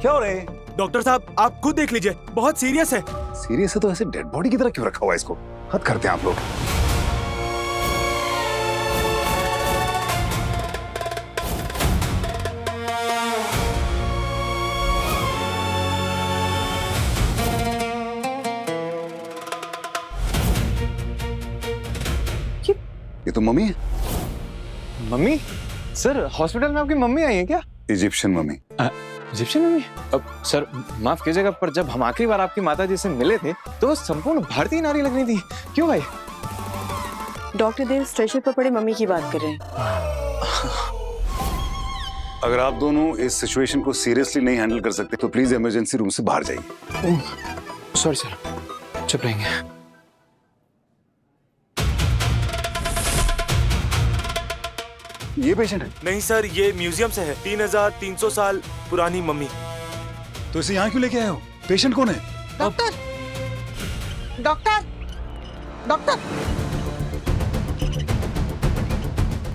क्या हो रहा है? डॉक्टर साहब आप खुद देख लीजिए, बहुत सीरियस है। सीरियस है तो ऐसे डेड बॉडी की तरह क्यों रखा हुआ है इसको? हद करते हैं आप लोग। ये तो मम्मी है। मम्मी? सर हॉस्पिटल में आपकी मम्मी आई है क्या? Egyptian mummy. Egyptian mummy? अब सर माफ कीजिएगा, पर जब हम आखिरी बार आपकी माता जी से मिले थे तो संपूर्ण भारतीय नारी लग रही थी। क्यों भाई? डॉक्टर देव स्ट्रेचर पर पड़े मम्मी की बात कर रहे हैं। अगर आप दोनों इस सिचुएशन को सीरियसली नहीं हैंडल कर सकते तो प्लीज इमरजेंसी रूम से बाहर जाइए। सॉरी सर, चुप रहेंगे। ये पेशेंट है? नहीं सर, ये म्यूजियम से है। 3300 साल पुरानी मम्मी। तो इसे यहाँ क्यों लेके आए हो? पेशेंट कौन है? Doctor, doctor, doctor.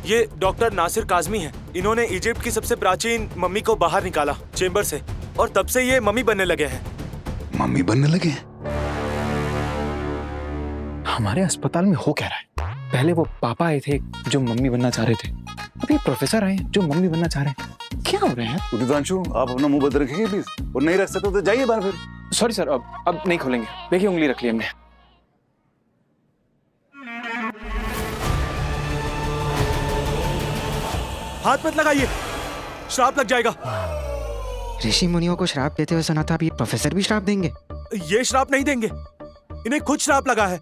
ये डॉक्टर नासिर काज़मी है। इन्होंने इजिप्ट की सबसे प्राचीन मम्मी को बाहर निकाला चेंबर से, और तब से ये मम्मी बनने लगे हैं। मम्मी बनने लगे हैं? हमारे अस्पताल में हो क्या रहा है? पहले वो पापा आए थे जो मम्मी बनना चाह रहे थे, अभी प्रोफेसर आए हैं जो मम्मी बनना चाह रहे हैं। क्या हो रहा है? उदितांशु, आप अपना मुंह बंद रखेंगे प्लीज, और नहीं रख सकते तो जाइए बाहर फिर। सॉरी सर, अब नहीं खोलेंगे। देखिए उंगली रख ली हमने। हाथ मत लगाइए, श्राप लग जाएगा। ऋषि मुनियों को श्राप देते हुए सुना था, अभी प्रोफेसर भी श्राप देंगे? ये श्राप नहीं देंगे, इन्हें खुद श्राप लगा है।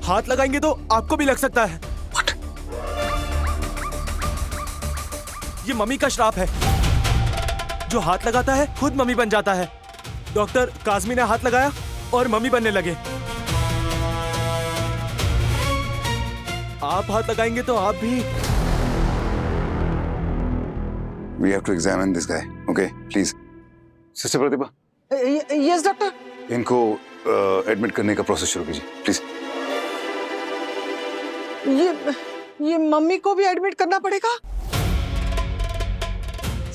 हाथ लगाएंगे तो आपको भी लग सकता है। ये मम्मी का श्राप है। जो हाथ लगाता है खुद मम्मी बन जाता है। डॉक्टर काज़मी ने हाथ लगाया और मम्मी बनने लगे। आप हाथ लगाएंगे तो आप भी। We have to examine this guy, okay? Please. Sister Pratibha, yes doctor. इनको एडमिट करने का प्रोसेस शुरू कीजिए प्लीज। ये मम्मी को भी एडमिट करना पड़ेगा?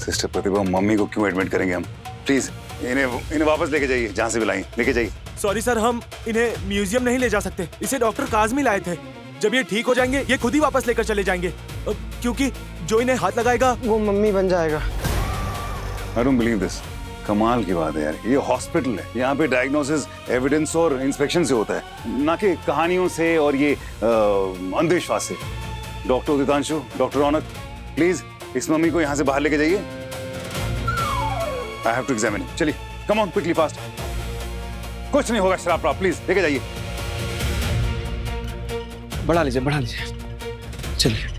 सिस्टर प्रतिभा, मम्मी को क्यों एडमिट करेंगे हम? प्लीज इन्हें वापस लेके जाइए, जहाँ से भी लाई लेके जाइए। सॉरी सर, हम इन्हें म्यूजियम नहीं ले जा सकते। इसे डॉक्टर काज़मी लाए थे। जब ये ठीक हो जाएंगे ये खुद ही वापस लेकर चले जाएंगे, क्योंकि जो इन्हें हाथ लगाएगा वो मम्मी बन जाएगा। I don't believe this. कमाल की बात है यार, ये हॉस्पिटल है, यहाँ पे डायग्नोसिस एविडेंस और इंस्पेक्शन से होता है, ना कि कहानियों से और ये अंधविश्वास से। डॉक्टर उदितांशु, डॉक्टर रौनक, प्लीज इस मम्मी को यहाँ से बाहर लेके जाइए। I have to examine it. चलिए, come on quickly fast. कुछ नहीं होगा शराब प्राप्त, प्लीज लेके जाइए। बढ़ा लीजिए। चलिए।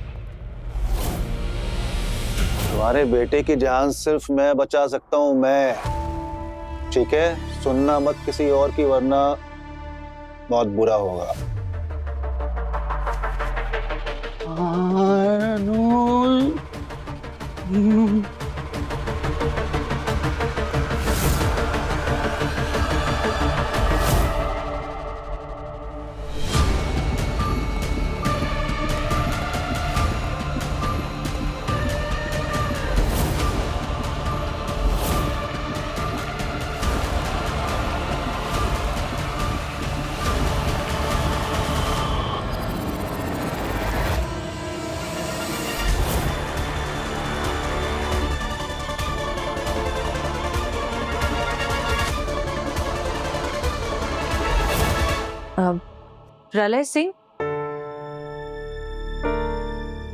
तुम्हारे बेटे की जान सिर्फ मैं बचा सकता हूं, मैं। ठीक है, सुनना मत किसी और की, वरना बहुत बुरा होगा। प्रलय सिंह,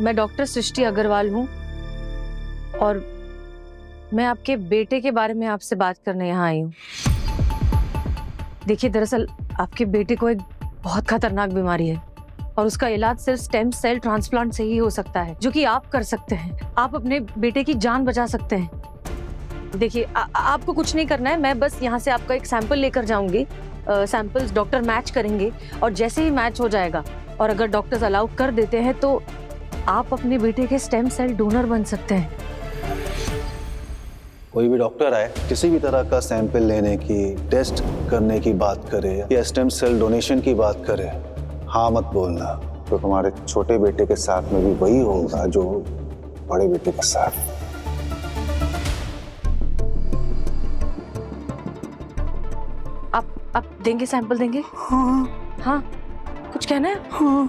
मैं डॉक्टर सृष्टि अग्रवाल हूँ और मैं आपके बेटे के बारे में आपसे बात करने यहाँ आई हूँ। देखिए, दरअसल आपके बेटे को एक बहुत खतरनाक बीमारी है और उसका इलाज सिर्फ स्टेम सेल ट्रांसप्लांट से ही हो सकता है, जो कि आप कर सकते हैं। आप अपने बेटे की जान बचा सकते हैं। देखिए, आपको कुछ नहीं करना है, मैं बस यहाँ से आपका एक सैंपल लेकर जाऊंगी। सैंपल्स डॉक्टर मैच करेंगे और जैसे ही मैच हो जाएगा और अगर डॉक्टर्स अलाउ कर देते हैं तो आप अपने बेटे के स्टेम सेल डोनर बन सकते हैं। कोई भी डॉक्टर आए, किसी भी तरह का सैंपल लेने की, टेस्ट करने की बात करे या स्टेम सेल डोनेशन की बात करे, हाँ मत बोलना, तो तुम्हारे छोटे बेटे के साथ में भी वही होगा जो बड़े बेटे के साथ। आप देंगे, सैंपल देंगे? हाँ, कुछ कहना है?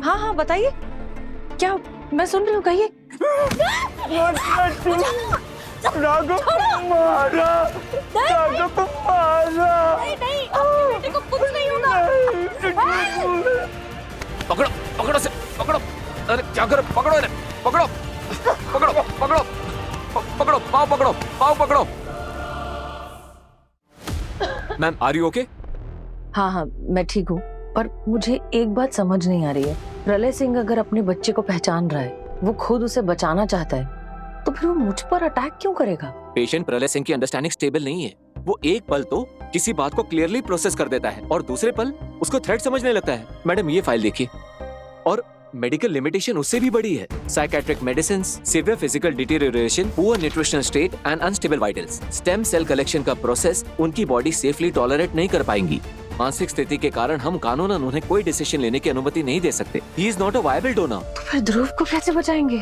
हाँ हाँ बताइए, क्या? मैं सुन रही हूँ, कहिए। नहीं, आपके बेटे को कुछ नहीं होगा। पकड़ो, पकड़ो से, पकड़ो। अरे क्या करो? पकड़ो इन्हें, पकड़ो, पकड़ो, पकड़ो, पकड़ो, पाँव पकड़ो, पाँव पकड़ो। Ma'am, are you okay? हाँ हाँ, मैं ठीक हूँ, पर मुझे एक बात समझ नहीं आ रही है। प्रलय सिंह अगर अपने बच्चे को पहचान रहा है, वो खुद उसे बचाना चाहता है, तो फिर वो मुझ पर अटैक क्यों करेगा? पेशेंट प्रलय सिंह की अंडरस्टैंडिंग स्टेबल नहीं है। वो एक पल तो किसी बात को क्लियरली प्रोसेस कर देता है और दूसरे पल उसको थ्रेट समझने लगता है। मैडम, ये फाइल देखिए, और मेडिकल लिमिटेशन उससे भी बड़ी है। Psychiatric medicine, severe physical deterioration, poor nutritional state and unstable vitals. Stem cell collection का प्रोसेस उनकी बॉडी सेफली टॉलरेट नहीं कर पाएंगी। मानसिक स्थिति के कारण हम कानूनन उन्हें कोई डिसीजन लेने की अनुमति नहीं दे सकते। He is not a viable donor. तो फिर ध्रुव को कैसे बचाएंगे?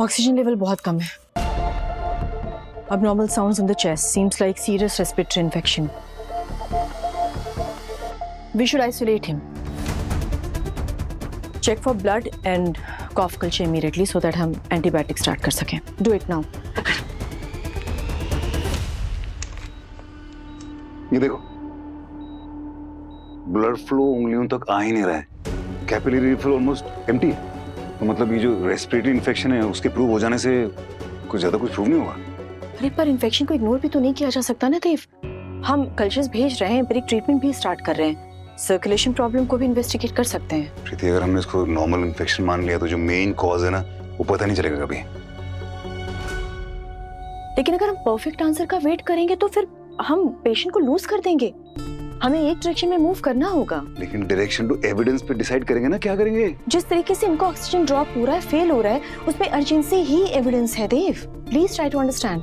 ऑक्सीजन लेवल बहुत कम है। Abnormal sounds in the chest. Seems like serious respiratory infection. We should isolate him. Check for blood and cough culture immediately so that हम antibiotic start कर सकें. Do it now. ये देखो, ब्लड फ्लो उंगलियों तक आ ही नहीं रहा है। कैपिलरी रिफिल ऑलमोस्ट एम्प्टी है। तो मतलब ये जो रेस्पिरेटरी इन्फेक्शन है, उसके प्रूव हो जाने से कुछ ज्यादा कुछ प्रूव नहीं होगा। अरे पर इन्फेक्शन को इग्नोर भी तो नहीं किया जा सकता ना देव। हम कल्चर्स भेज रहे हैं, एम्पिरिक ट्रीटमेंट भी स्टार्ट कर रहे हैं, सर्कुलेशन प्रॉब्लम को भी इन्वेस्टिगेट कर सकते हैं। प्रीति, अगर हमने इसको नॉर्मल इन्फेक्शन मान लिया तो जो मेन कॉज है ना, वो पता नहीं चलेगा कभी। लेकिन अगर हम परफेक्ट आंसर का वेट करेंगे तो फिर हम पेशेंट को लूज कर देंगे। हमें एक डायरेक्शन में मूव करना होगा। लेकिन डायरेक्शन टू एविडेंस पे डिसाइड करेंगे ना, क्या करेंगे? जिस तरीके से इनका ऑक्सीजन ड्रॉप हो रहा है, फेल हो रहा है, उसमें अर्जेंसी ही एविडेंस है Dev. Please try to understand.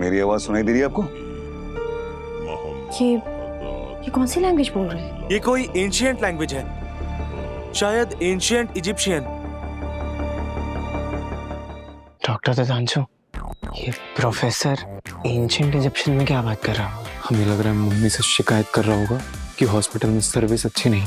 मेरी आवाज सुनाई दे रही है आपको? ये कौन सी लैंग्वेज बोल रहे हैं? ये कोई एंशिएंट लैंग्वेज है, शायद एंशिएंट इजिप्शियन। डॉक्टर ददांशु, ये प्रोफेसर एंशिएंट इजिप्शियन में क्या बात कर रहा है? हमें लग रहा है मम्मी से शिकायत कर रहा होगा कि हॉस्पिटल में सर्विस अच्छी नहीं।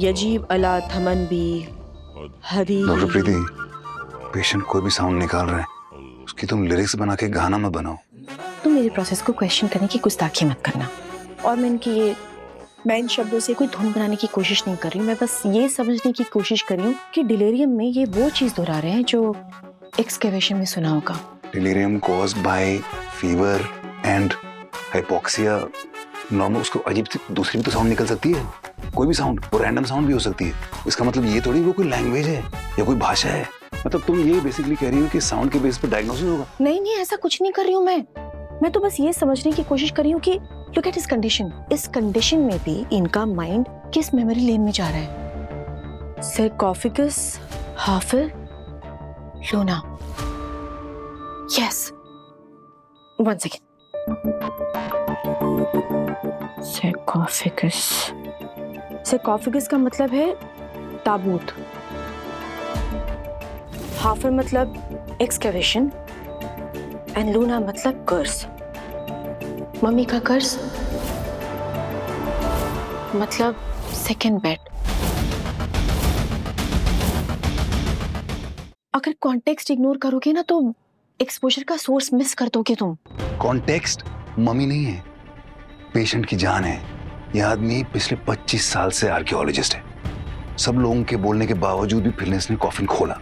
यजीब अला थमन बी हदी। डॉक्टर प्रीति, पेशेंट कोई भी साउंड निकाल रहा है, उसकी तुम लिरिक्स बना के गाना मत बनाओ। तुम मेरे प्रोसेस को क्वेश्चन करने की गुस्ताखी मत करना। और मैं इन शब्दों से कोई धुन बनाने की कोशिश नहीं कर रही हूँ। मैं बस ये समझने की कोशिश कर रही हूँ कि डिलेरियम में ये वो चीज दोहरा रहे हैं जो एक्सकेवेशन में सुना होगा। Delirium caused by fever and hypoxia. Normal उसको अजीब सी दूसरी भी तो साउंड निकल सकती है, कोई भी साउंड, वो रैंडम साउंड भी हो सकती है। इसका मतलब ये थोड़ी वो कोई लैंग्वेज है या कोई भाषा है। मतलब तुम ये बेसिकली कह रही हो कि साउंड के बेस पर डायग्नोसिस होगा? नहीं, ऐसा कुछ नहीं कर रही हूँ मैं तो बस ये समझने की कोशिश कर रही हूँ कि लुक एट हिज कंडीशन। इस कंडीशन में भी इनका माइंड किस मेमोरी लेन में जा रहा है? sarcophagus, हाफिल, लूना। Yes, 1 second. sarcophagus. sarcophagus का मतलब है ताबूत, हाफर मतलब एक्सकैवेशन एंड लूना मतलब कर्स। मम्मी का कर्स मतलब सेकंड बेड। अगर कॉन्टेक्स्ट इग्नोर करोगे ना तो एक्सपोजर का सोर्स मिस कर दोगे तुम। कॉन्टेक्स्ट मम्मी नहीं है, पेशेंट की जान है। यह आदमी पिछले 25 साल से आर्कियोलॉजिस्ट है। सब लोगों के बोलने के बावजूद भी फिर इसने कॉफिन खोला।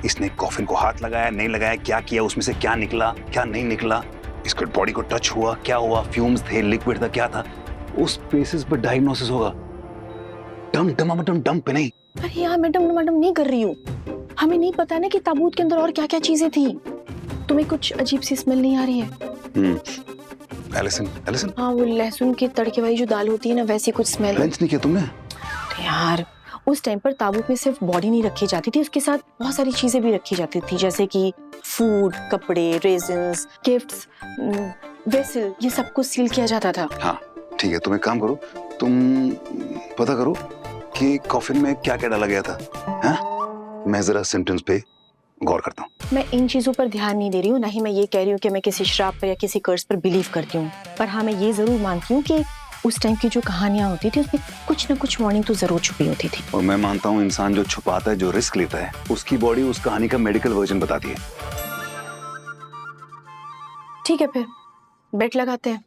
इसने कॉफिन को हाथ लगाया, नहीं लगाया, क्या किया, उसमें से क्या निकला, क्या नहीं निकला, इसके बॉडी को टच हुआ, क्या हुआ, फ्यूम्स थे, लिक्विड था, क्या था, उस बेसिस पर डायग्नोसिस होगा। डम पे नहीं। अरे यार मैडम नहीं कर रही हूँ। हमें नहीं पता ना कि ताबूत के अंदर और क्या क्या चीजें थी। तुम्हें कुछ अजीब सी स्मेल नहीं आ रही है? एलिसन हाँ, वो लहसुन के तड़के वाली जो दाल होती है ना, वैसी कुछ स्मेल। लंच नहीं किया तुमने? यार उस टाइम पर ताबूत में सिर्फ बॉडी नहीं रखी जाती थी, उसके साथ बहुत सारी चीजें भी रखी जाती थी, जैसे कि फूड, कपड़े, रेजिन्स, गिफ्ट्स, वेसल, ये सब कुछ सील किया जाता था। हाँ ठीक है, तुम एक काम करो, तुम पता करो कि कॉफिन में क्या क्या डाला गया था। हाँ? मैं जरा सिम्टम्स पे गौर करता हूँ। मैं इन चीजों पर ध्यान नहीं दे रही हूँ, ना ही मैं ये कह रही हूँ कि मैं किसी श्राप पर या किसी कर्स पर बिलीव करती हूँ, पर हाँ मैं ये जरूर मानती हूँ कि उस टाइम की जो कहानियां होती थी उसमें कुछ ना कुछ वार्निंग तो जरूर छुपी होती थी। और मैं मानता हूँ इंसान जो छुपाता है, जो रिस्क लेता है, उसकी बॉडी उस कहानी का मेडिकल वर्जन बताती है। ठीक है, फिर बेट लगाते हैं।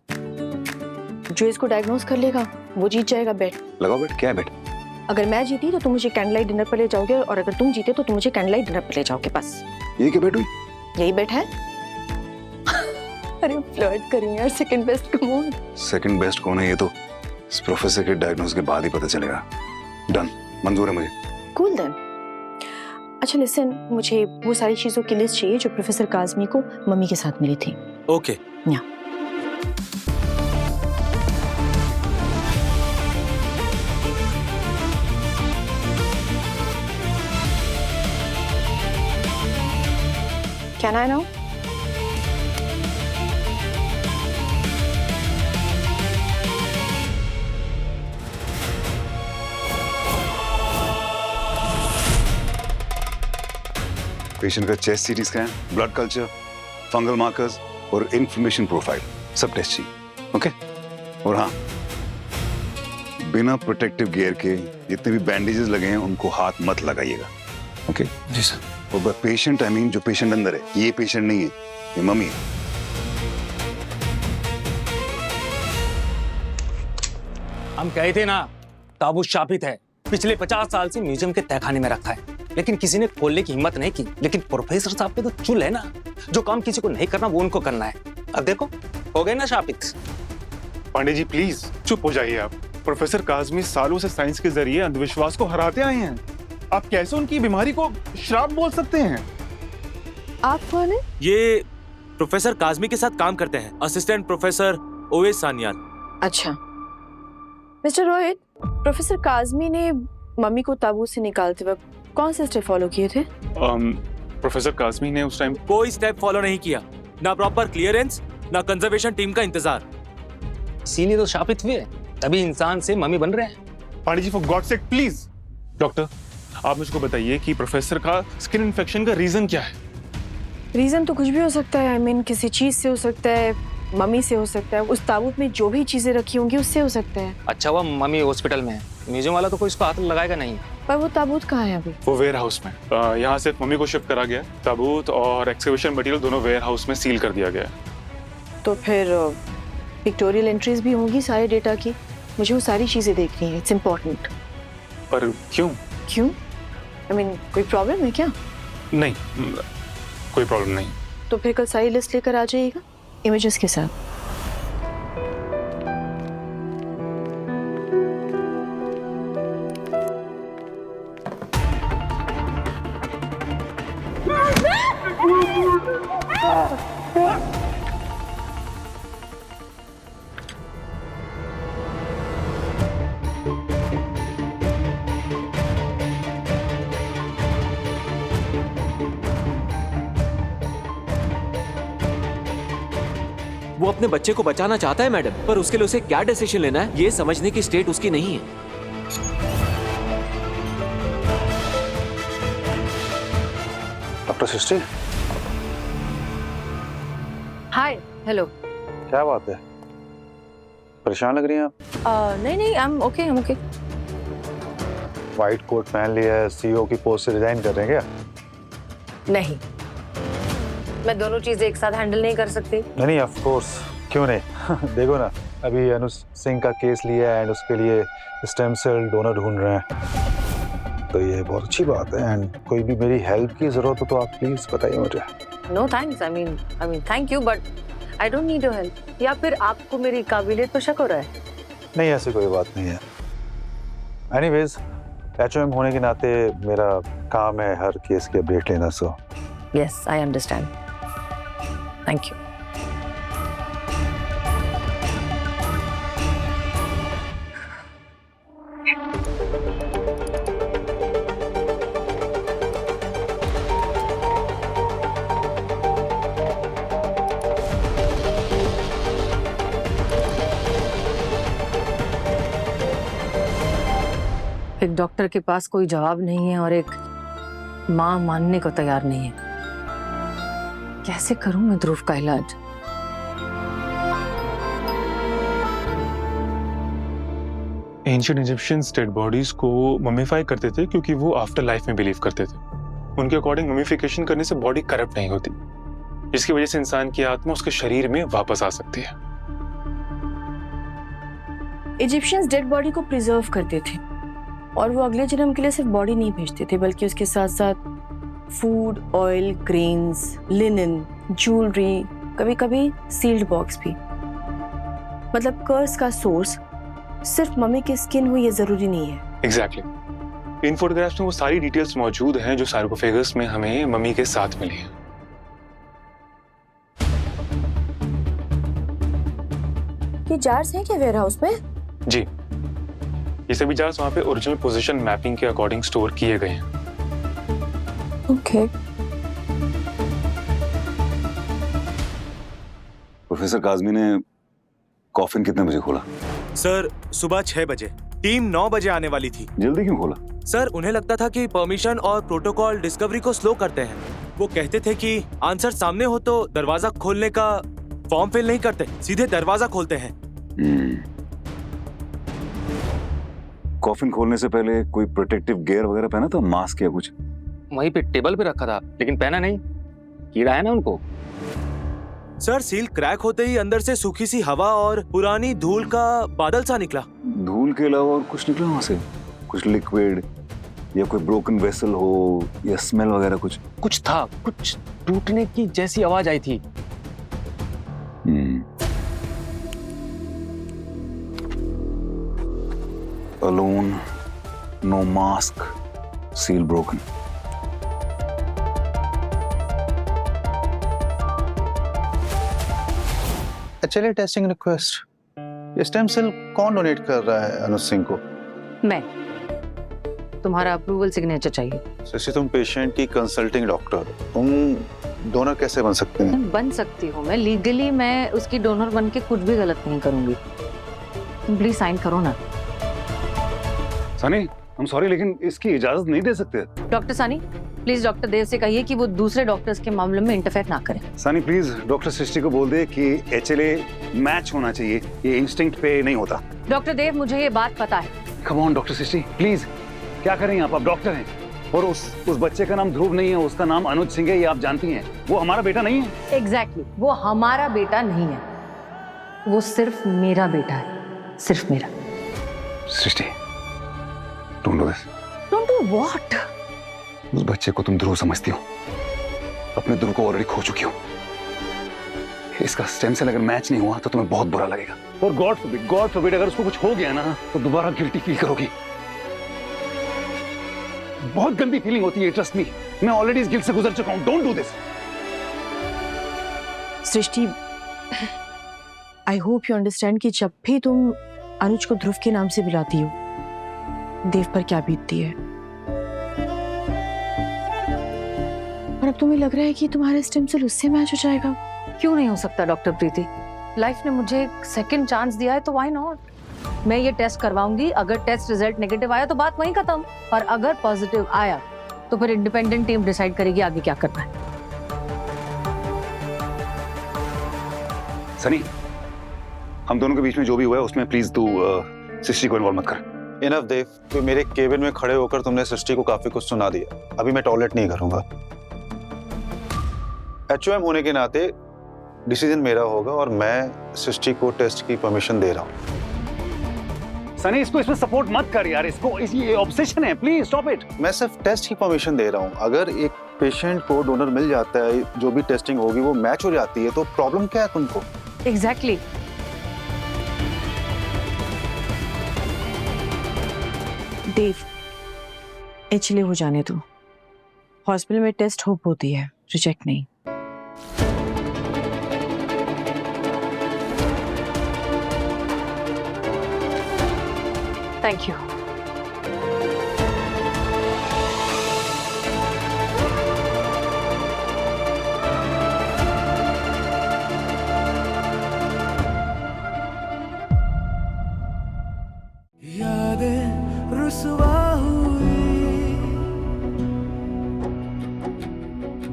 जो इसको डायग्नोज कर लेगा वो जीत जाएगा। बेट लगाओ। बेट क्या है? बेट अगर मैं जीती तो तुम मुझे कैंडलाइट डिनर पर ले जाओगे, और अगर तुम जीते तो तुम मुझे कैंडलाइट डिनर पर ले जाओगे। बस ये क्या बेट हुई? यही बेट है। अरे फ्लर्ट करूं यार, second best come on. Second best कौन है ये तो इस प्रोफेसर के डायग्नोस के बाद ही पता चलेगा। डन, मंजूर है मुझे। Cool then. अच्छा लिसन, मुझे वो सारी चीजों की लिस्ट चाहिए जो प्रोफेसर काज़मी को मम्मी के साथ मिली थी। ओके। या Can I know? पेशेंट का chest CT scan, blood culture, fungal markers और इंफॉर्मेशन प्रोफाइल सब टेस्ट चाहिए। ओके? और हाँ, बिना प्रोटेक्टिव गियर के जितने भी बैंडेजेस लगे हैं उनको हाथ मत लगाइएगा। ओके? जी सर। और पेशेंट आई मीन जो पेशेंट अंदर है, ये पेशेंट नहीं है, ये मम्मी है। हम कहे थे ना, ताबूत शापित है, पिछले 50 साल से म्यूजियम के तहखाने में रखा है, लेकिन किसी ने खोलने की हिम्मत नहीं की। लेकिन प्रोफेसर साहब पे तो चुल है ना, जो काम किसी को नहीं करना वो उनको करना है। अब देखो हो गए ना शापित। पांडे जी प्लीज चुप हो जाइए आप। प्रोफेसर काज़मी सालों से साइंस के जरिए अंधविश्वास को हराते आए हैं। आप कैसे उनकी बीमारी को श्राप बोल सकते हैं? आप कौन है? ये प्रोफेसर काज़मी के साथ काम करते हैं, असिस्टेंट प्रोफेसर ओवेस सान्याल। अच्छा मिस्टर रोहित, प्रोफेसर काज़मी ने मम्मी को ताबूत से निकालते वक्त कौन से स्टेप फॉलो किए थे? प्रोफेसर काज़मी ने उस टाइम कोई स्टेप फॉलो नहीं किया, ना प्रॉपर क्लियरेंस, ना कंजर्वेशन टीम का इंतजार। इसीलिए तो शापित हुए, तभी इंसान से मम्मी बन रहे हैं। Pandey ji for God sake please. Doctor आप मुझको बताइए कि प्रोफेसर का स्किन इन्फेक्शन का रीजन क्या है? रीजन तो कुछ भी हो सकता है। आई मीन किसी चीज से हो सकता है, मम्मी से हो सकता है, उस ताबूत में जो भी चीजें रखी होंगी उससे हो सकता है। अच्छा हुआ मम्मी हॉस्पिटल में है, म्यूजियम वाला तो कोई इसको हाथ लगाएगा नहीं। पर वो ताबूत कहाँ है अभी? वो वेयर हाउस में। यहाँ से मम्मी को शिफ्ट करा गया। ताबूत और एक्सकवेशन मटेरियल दोनों वेयर हाउस में सील कर दिया गया। तो फिर पिक्टोरियल एंट्रीज भी होंगी सारे डेटा की। मुझे वो सारी चीजें देखनी है, इट्स इम्पोर्टेंट। पर क्यों? क्यों? आई मीन कोई प्रॉब्लम है क्या? नहीं, कोई प्रॉब्लम नहीं। तो फिर कल सारी लिस्ट लेकर आ जाइएगा इमेजेस के साथ। वो अपने बच्चे को बचाना चाहता है मैडम, पर उसके लिए उसे क्या डिसीजन लेना है ये समझने की स्टेट उसकी नहीं है। डॉक्टर सृष्टि, हाय, हेलो। क्या बात है, परेशान लग रही हैं आप? नहीं नहीं, I am okay. White coat पहन लिया है, सीईओ की पोस्ट से रिजाइन कर रहे हैं क्या? नहीं, मैं दोनों चीजें एक साथ हैंडल नहीं कर सकती। नहीं ऑफ कोर्स, क्यों नहीं। देखो ना, अभी अनुज सिंह का केस लिया है एंड उसके लिए स्टेम सेल डोनर ढूंढ रहे हैं, तो ये बहुत अच्छी बात है। एंड कोई भी मेरी हेल्प की जरूरत हो तो आप प्लीज बताइए मुझे। No thanks, I mean thank you, but I don't need your help. या फिर आपको मेरी काबिलियत पर शक हो रहा है? नहीं, ऐसी कोई बात नहीं है। एनीवेज, HOM होने के नाते मेरा काम है हर केस की अपडेट लेना, so yes, I understand. Thank you. एक डॉक्टर के पास कोई जवाब नहीं है और एक मां मानने को तैयार नहीं है। कैसे करूं मैं ध्रुव का इलाज? एंशिएंट इजिप्शियंस डेड बॉडीज को ममीफाई करते थे क्योंकि वो आफ्टर लाइफ में बिलीव करते थे। उनके अकॉर्डिंग ममीफिकेशन करने से बॉडी करप्ट नहीं होती, जिसकी वजह से इंसान की आत्मा उसके शरीर में वापस आ सकती है। इजिप्शियंस डेड बॉडी को प्रिजर्व करते थे और वो अगले जन्म के लिए सिर्फ बॉडी नहीं भेजते थे, बल्कि उसके साथ साथ food, oil, grains, linen, jewellery, कभी कभी सील्ड बॉक्स भी। मतलब कर्स का सोर्स सिर्फ मम्मी की स्किन हुई ये जरूरी नहीं है। एग्जैक्टली। इन फोटोग्राफ्स में वो सारी डिटेल्स मौजूद हैं जो सार्कोफेगस में हमें मम्मी के साथ मिली हैं। ये जार्स हैं क्या वेयर हाउस में? जी, ये सभी जार्स वहाँ पे ओरिजिनल पोजीशन मैपिंग के अकॉर्डिंग स्टोर किए गए हैं। ओके। प्रोफेसर काज़मी ने कॉफिन कितने बजे खोला? सर, सुबह 6 बजे। टीम 9 बजे आने वाली थी। जल्दी क्यों खोला? सर, उन्हें लगता था कि परमिशन और प्रोटोकॉल डिस्कवरी को स्लो करते हैं। वो कहते थे कि आंसर सामने हो तो दरवाजा खोलने का फॉर्म फिल नहीं करते, सीधे दरवाजा खोलते हैं। कॉफिन खोलने से पहले कोई प्रोटेक्टिव गियर वगैरह पहना था, मास्क या कुछ? वहीं पे टेबल पे रखा था, लेकिन पहना नहीं, कीड़ा है ना उनको। सर, सील क्रैक होते ही अंदर से सूखी सी हवा और पुरानी धूल का बादल सा निकला। धूल के अलावा और कुछ निकला वहां से? कुछ लिक्विड या कोई ब्रोकन वेसल हो या स्मेल वगैरह कुछ? कुछ था, कुछ टूटने की जैसी आवाज आई थी। Alone, no mask, seal broken. चलिए, टेस्टिंग रिक्वेस्ट। ये स्टेम सेल कौन डोनेट कर रहा है अनुज सिंह को? मैं। तुम्हारा अप्रूवल सिग्नेचर चाहिए। सृष्टि, तुम पेशेंट की कंसल्टिंग डॉक्टर, तुम डोनर कैसे बन सकते हैं? बन सकती हूँ मैं लीगली, मैं उसकी डोनर बन के कुछ भी गलत नहीं करूंगी। तुम प्लीज साइन करो ना। सनी, हम सॉरी, लेकिन इसकी इजाजत नहीं दे सकते। डॉक्टर सानी, प्लीज डॉक्टर देव से कहिए कि वो दूसरे डॉक्टर्स के मामले में इंटरफेयर ना करें। सनी प्लीज डॉक्टर सृष्टि को बोल दे कि HLA मैच होना चाहिए, ये इंस्टिंक्ट पे नहीं होता। डॉक्टर देव, मुझे ये बात पता है। Come on doctor Srishti, please. क्या करें आप डॉक्टर हैं, और उस बच्चे का नाम ध्रुव नहीं है, उसका नाम अनुज सिंह है, ये आप जानती हैं। वो हमारा बेटा नहीं है। एग्जैक्टली, वो हमारा बेटा नहीं है, वो सिर्फ मेरा बेटा है, सिर्फ मेरा। Srishti, don't do this. Don't do what? उस बच्चे को तुम ध्रुव समझती हो, अपने ध्रुव को ऑलरेडी खो चुकी हो। इसका स्टेम सेल अगर मैच नहीं हुआ तो तुम्हें बहुत बुरा लगेगा, और गॉड फॉरबिड अगर उसको कुछ हो गया ना तो दोबारा गिल्टी फील करोगी। बहुत गंदी फीलिंग होती है, ट्रस्ट मी। मैं ऑलरेडी इस गिल्ट से गुजर चुका हूं। Don't do this. Srishti, I hope you understand कि जब भी तुम अनुज को ध्रुव के नाम से बुलाती हो, देव पर क्या बीतती है। और अब तुम्हें लग रहा है कि तुम्हारा स्टेम सेल उससे मैच हो जाएगा। क्यों नहीं हो सकता डॉक्टर प्रीति? लाइफ ने मुझे एक सेकंड चांस दिया है तो व्हाई नॉट। मैं ये टेस्ट करवाऊंगी, अगर टेस्ट रिजल्ट नेगेटिव आया तो बात वहीं खत्म, और अगर पॉजिटिव आया तो फिर इंडिपेंडेंट टीम डिसाइड करेगी आगे क्या करना है। सनी, हम दोनों के बीच में जो भी हुआ है उसमें प्लीज तू सृष्टि को इन्वॉल्व मत कर। इनफ देव, कि मेरे केबिन में खड़े होकर तुमने सृष्टि को काफी कुछ सुना दिया। अभी मैं टॉयलेट नहीं करूंगा। HOM होने के नाते डिसीजन मेरा होगा और मैं सृष्टि को टेस्ट की परमिशन दे रहा हूँ। सनी, इसको इसमें सपोर्ट मत कर यार, इसको ये ऑब्सेशन है, प्लीज स्टॉप इट। मैं सिर्फ टेस्ट की परमिशन दे रहा हूँ। अगर एक पेशेंट को डोनर मिल जाता है, जो भी टेस्टिंग होगी वो मैच हो जाती है, तो प्रॉब्लम क्या है तुमको? एग्जैक्टली। देव, एक्चुअली हो जाने दो। हॉस्पिटल में टेस्ट होप होती है, रिजेक्ट नहीं। Thank you. यादें रुसवा हुई,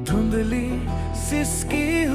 धुंधली सिसकी